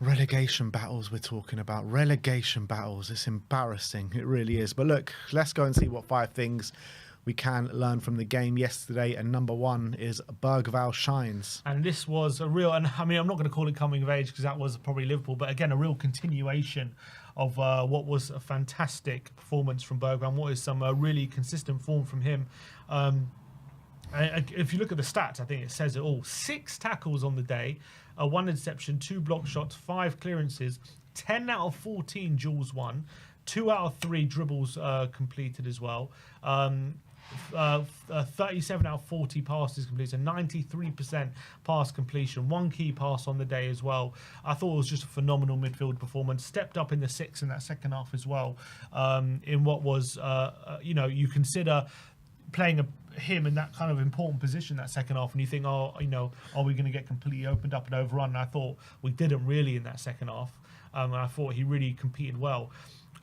Relegation battles we're talking about. Relegation battles. It's embarrassing. It really is. But look, let's go and see what 5 things we can learn from the game yesterday. And number 1 is Bergvall shines. And this was a real, and I mean, I'm not going to call it coming of age because that was probably Liverpool, but again, a real continuation of what was a fantastic performance from Bergvall and what is some really consistent form from him. If you look at the stats, I think it says it all. 6 tackles on the day, 1 interception, 2 block shots, 5 clearances, 10 out of 14 duels won, 2 out of 3 dribbles completed as well. 37 out of 40 passes completed, 93% pass completion, 1 key pass on the day as well. I thought it was just a phenomenal midfield performance. Stepped up in the 6 in that second half as well. In what was, you consider playing him in that kind of important position that second half, and you think, are we going to get completely opened up and overrun? And I thought we didn't really in that second half, and I thought he really competed well.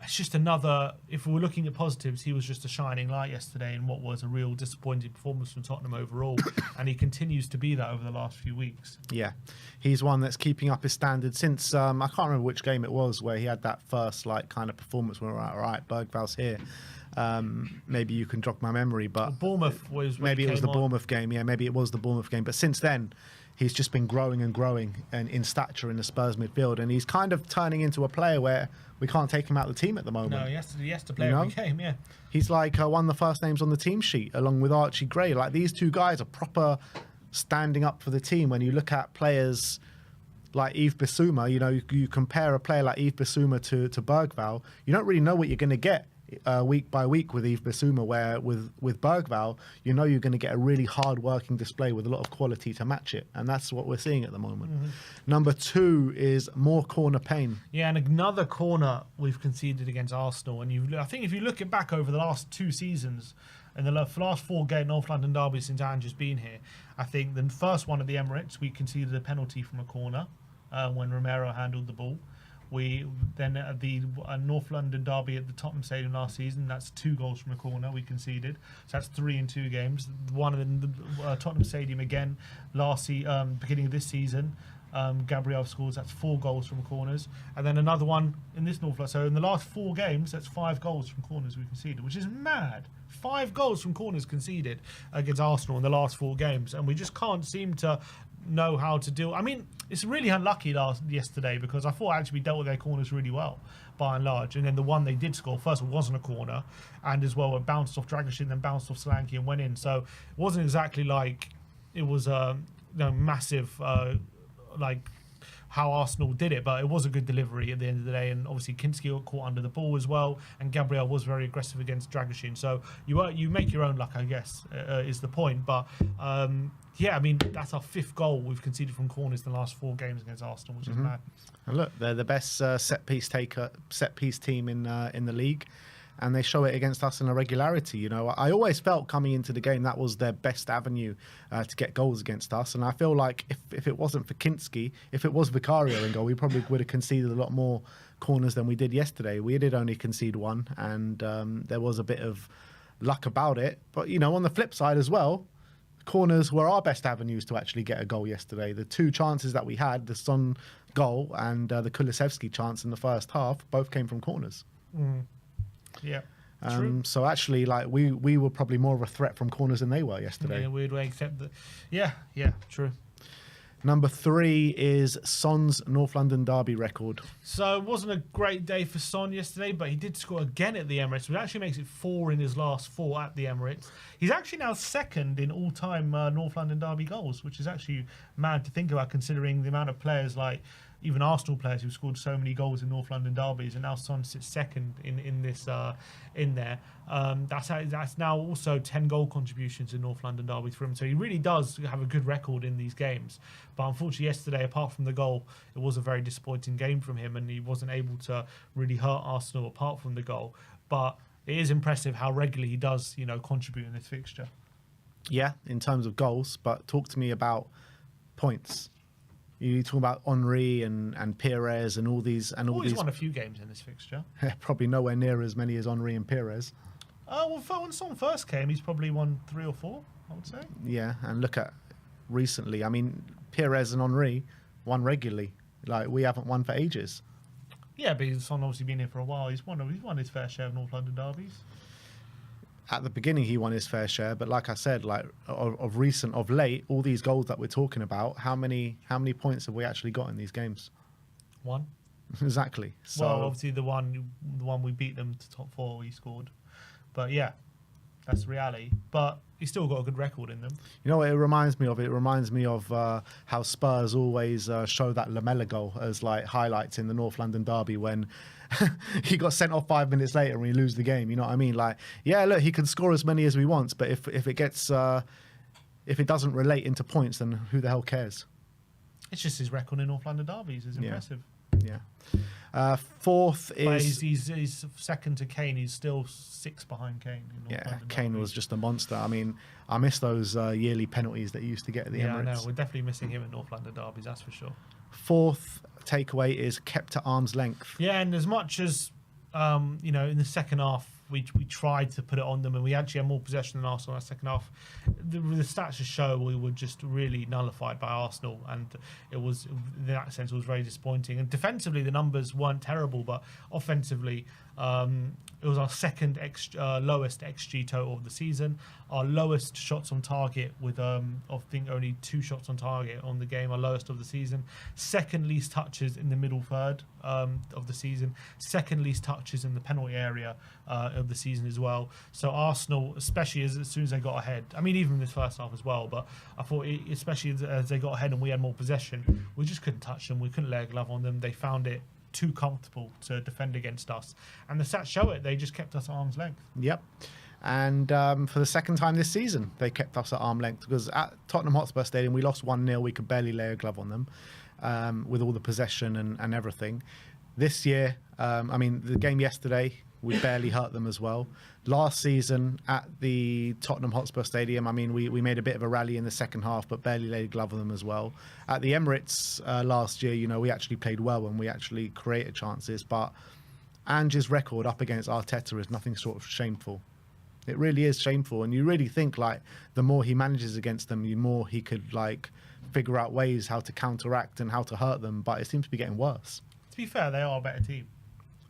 It's just another, if we were looking at positives, he was just a shining light yesterday in what was a real disappointing performance from Tottenham overall, and he continues to be that over the last few weeks. Yeah, he's one that's keeping up his standard since, I can't remember which game it was where he had that first kind of performance where we're like, all right, Bergvall's here. Maybe you can jog my memory, but Bournemouth was maybe it was the Bournemouth game. Yeah, maybe it was the Bournemouth game. But since then, he's just been growing and growing and in stature in the Spurs midfield, and he's kind of turning into a player where we can't take him out of the team at the moment. No, he has to play every game. Yeah, he's like one of the first names on the team sheet, along with Archie Gray. Like, these two guys are proper standing up for the team. When you look at players like Yves Bissouma, you compare a player like Yves Bissouma to Bergvall, you don't really know what you're going to get week by week with Yves Bissouma, where with Bergvall, you're going to get a really hard-working display with a lot of quality to match it, and that's what we're seeing at the moment. Mm-hmm. Number 2 is more corner pain. Yeah, and another corner we've conceded against Arsenal, and I think if you look back over the last 2 seasons, and the last 4 North London derbies since Andrew's been here, I think the first one at the Emirates, we conceded a penalty from a corner when Romero handled the ball. We then at the North London derby at the Tottenham Stadium last season, that's 2 goals from a corner we conceded. So that's 3 in 2 games. One in the Tottenham Stadium again beginning of this season. Gabriel scores, that's 4 goals from corners. And then another one in this North London. So in the last 4 games, that's 5 goals from corners we conceded, which is mad. 5 goals from corners conceded against Arsenal in the last 4 games. And we just can't seem to know how to deal. I mean, it's really unlucky yesterday because I thought actually we dealt with their corners really well by and large, and then the one they did score first of all wasn't a corner, and as well it bounced off Dragoshin, then bounced off Solanke and went in, so it wasn't exactly like it was a massive like how Arsenal did it, but it was a good delivery at the end of the day, and obviously Kinski got caught under the ball as well, and Gabriel was very aggressive against Dragoshin, so you make your own luck, I guess, is the point, but yeah, I mean, that's our 5th goal we've conceded from corners in the last 4 games against Arsenal, which is mad. And look, they're the best set piece team in the league, and they show it against us in a regularity. I always felt coming into the game that was their best avenue to get goals against us, and I feel like if it wasn't for Kinski, if it was Vicario in goal, we probably would have conceded a lot more corners than we did yesterday. We did only concede 1, and there was a bit of luck about it. But on the flip side as well, corners were our best avenues to actually get a goal yesterday. The 2 chances that we had, the Son goal and the Kulusevski chance in the first half, both came from corners. Yeah, so actually, we were probably more of a threat from corners than they were yesterday. In a weird way, except that, yeah, true. Number 3 is Son's North London derby record. So it wasn't a great day for Son yesterday, but he did score again at the Emirates, which actually makes it 4 in his last 4 at the Emirates. He's actually now 2nd in all-time North London derby goals, which is actually mad to think about, considering the amount of players like even Arsenal players who scored so many goals in North London derbies, and now Son sits 2nd in there. That's now also 10 goal contributions in North London derbies for him. So he really does have a good record in these games. But unfortunately, yesterday, apart from the goal, it was a very disappointing game from him, and he wasn't able to really hurt Arsenal apart from the goal. But it is impressive how regularly he does, contribute in this fixture. Yeah, in terms of goals. But talk to me about points. You talk about Henry and Pires and all these. He's won a few games in this fixture. Probably nowhere near as many as Henry and Pires. Well, when Son first came, he's probably won 3 or 4, I would say. Yeah, and look at recently. I mean, Pires and Henry won regularly Like, we haven't won for ages. Yeah, but he's obviously been here for a while. He's won his fair share of North London derbies. At the beginning, he won his fair share, but like I said, like of late, all these goals that we're talking about, how many points have we actually got in these games? 1. Exactly. So, well, obviously the one we beat them to top 4, he scored. But yeah, that's the reality. But he's still got a good record in them. you know what it reminds me of? It reminds me of how Spurs always show that Lamella goal as like highlights in the North London derby when he got sent off 5 minutes later and we lose the game. You know what I mean? Like, yeah, look, he can score as many as he wants, but if it gets if it doesn't relate into points, then who the hell cares? It's just his record in North London derbies is impressive. Yeah. Fourth But is he's second to Kane. He's still 6 behind Kane. In North London Kane derbies. was just a monster. I mean, I miss those yearly penalties that he used to get at the Yeah, Emirates. I know. We're definitely missing him in North London derbies. That's for sure. Fourth takeaway is kept at arm's length. Yeah, and as much as in the second half we tried to put it on them, and we actually had more possession than Arsenal in the second half. The stats just show we were just really nullified by Arsenal, and it was, in that sense, it was very disappointing. And defensively, the numbers weren't terrible, but offensively, it was our second lowest XG total of the season, our lowest shots on target with I think only 2 shots on target on the game, our lowest of the season, second least touches in the middle third of the season, second least touches in the penalty area of the season as well. So Arsenal, especially as soon as they got ahead, I mean even in this first half as well, but I thought especially as they got ahead and we had more possession, we just couldn't touch them, we couldn't lay a glove on them. They found it too comfortable to defend against us, and the stats show it. They just kept us at arm's length. Yep. And for the second time this season, they kept us at arm's length, because at Tottenham Hotspur Stadium, we lost 1-0. We could barely lay a glove on them with all the possession and everything. This year, I mean, the game yesterday, we barely hurt them as well. Last season at the Tottenham Hotspur Stadium, I mean, we made a bit of a rally in the second half, but barely laid a glove on them as well. At the Emirates last year, you know, we actually played well and we actually created chances, but Ange's record up against Arteta is nothing short of shameful. It really is shameful, and you really think, like, the more he manages against them, the more he could, like, figure out ways how to counteract and how to hurt them, but it seems to be getting worse. To be fair, they are a better team.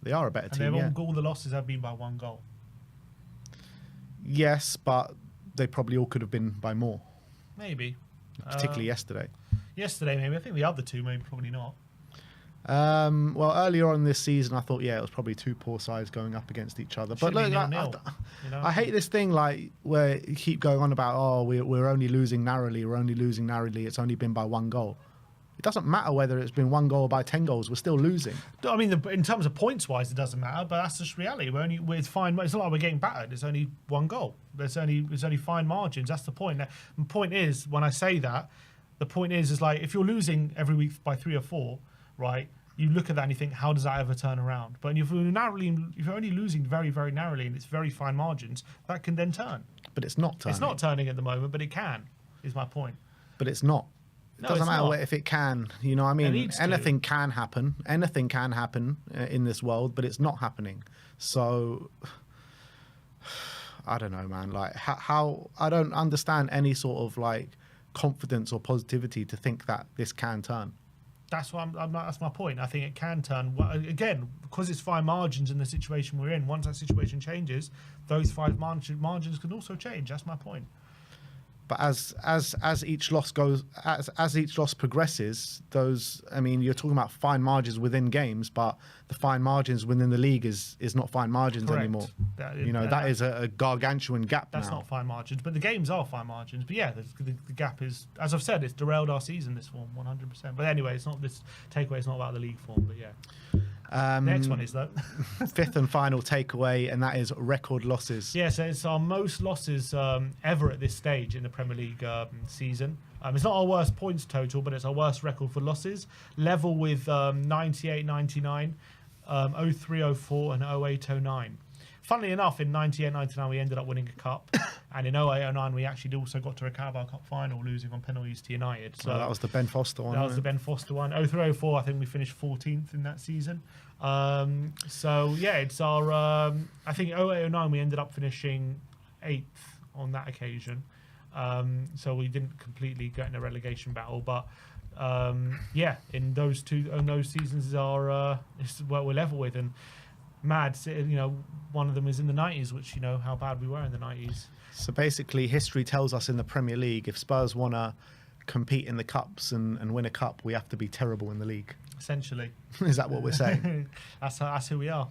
They are a better team, and all the losses have been by 1 goal. Yes, but they probably all could have been by more. Maybe. Particularly yesterday. Yesterday, maybe. I think the other 2, maybe, probably not. Well, earlier on this season, I thought, it was probably 2 poor sides going up against each other. But look, I hate this thing, like, where you keep going on about, we're only losing narrowly, it's only been by 1 goal. It doesn't matter whether it's been 1 goal or by 10 goals, we're still losing. I mean, in terms of points-wise, it doesn't matter, but that's just reality. It's fine. It's not like we're getting battered. It's only 1 goal. It's only fine margins. That's the point. The point is, when I say that, the point is like, if you're losing every week by 3 or 4, right, you look at that and you think, how does that ever turn around? But if you're only losing very, very narrowly and it's very fine margins, that can then turn. But it's not turning. It's not turning at the moment, but it can, is my point. But it's not. It doesn't matter if it can. You know what I mean? Anything can happen. Anything can happen in this world, but it's not happening. So, I don't know, man. Like, how I don't understand any sort of, like, confidence or positivity to think that this can turn. That's what that's my point. I think it can turn. Again, because it's fine margins in the situation we're in. Once that situation changes, those 5 margins can also change. That's my point. But as each loss progresses, I mean, you're talking about fine margins within games, but the fine margins within the league is not fine margins anymore. That is a gargantuan gap now. That's not fine margins, but the games are fine margins. But yeah, the gap is, as I've said, it's derailed our season, this form, 100%. But anyway, it's not this takeaway. It's not about the league form, but yeah. Next one is though. 5th and final takeaway, and that is record losses. Yeah, so it's our most losses ever at this stage in the Premier League season. It's not our worst points total, but it's our worst record for losses. Level with 98-99, 03-04 and 08-09. Funnily enough, in 98-99 we ended up winning a cup, and in 08-09 we actually also got to a Carabao Cup final, losing on penalties to United. So that was the Ben Foster one. That was the Ben Foster one. 03-04, I think we finished 14th in that season. So yeah, it's our. I think 08-09 we ended up finishing 8th on that occasion. So we didn't completely get in a relegation battle, but in those seasons is what we're level with. And mad, one of them is in the 90s, which how bad we were in the 90s. So basically, history tells us in the Premier League, if Spurs want to compete in the cups and win a cup, we have to be terrible in the league. Essentially. Is that what we're saying? That's who we are.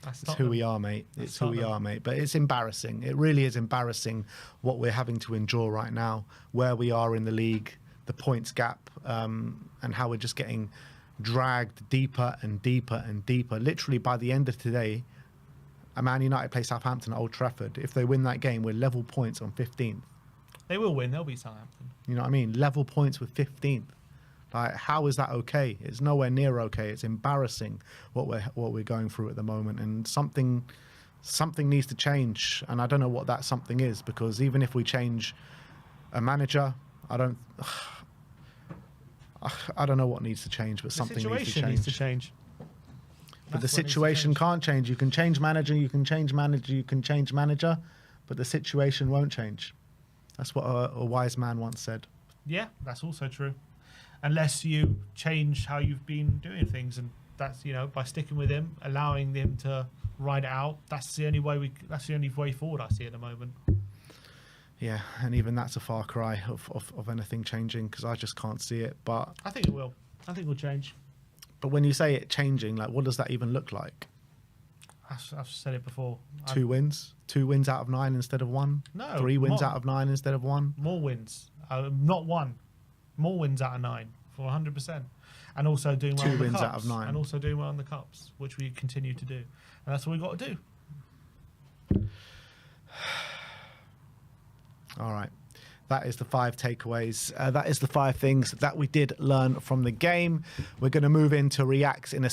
It's who we are, mate. It's who we are, mate. But it's embarrassing. It really is embarrassing what we're having to endure right now, where we are in the league, the points gap, and how we're just getting dragged deeper and deeper and deeper. Literally, by the end of today, a Man United play Southampton at Old Trafford. If they win that game, we're level points on 15th. They will win. They'll beat Southampton. You know what I mean? Level points with 15th. Like, how is that okay? It's nowhere near okay. It's embarrassing what we're going through at the moment, and something needs to change. And I don't know what that something is, because even if we change a manager, I don't know what needs to change, but something needs to change. But the situation can't change. You can change manager, you can change manager, but the situation won't change. That's what a wise man once said. Yeah, that's also true. Unless you change how you've been doing things, and that's by sticking with him, allowing him to ride it out. That's the only way forward I see at the moment. Yeah, and even that's a far cry of anything changing, because I just can't see it. But I think it will. I think it will change. But when you say it changing, like, what does that even look like? I've said it before. 2 wins? 2 wins out of 9 instead of 1? No. 3 wins out of 9 instead of 1? More wins. Not 1. More wins out of 9 for 100%. And also doing well 2 on the wins cups. out of 9. And also doing well on the cups, which we continue to do. And that's what we've got to do. All right. That is the 5 takeaways. That is the 5 things that we did learn from the game. We're going to move into reacts in a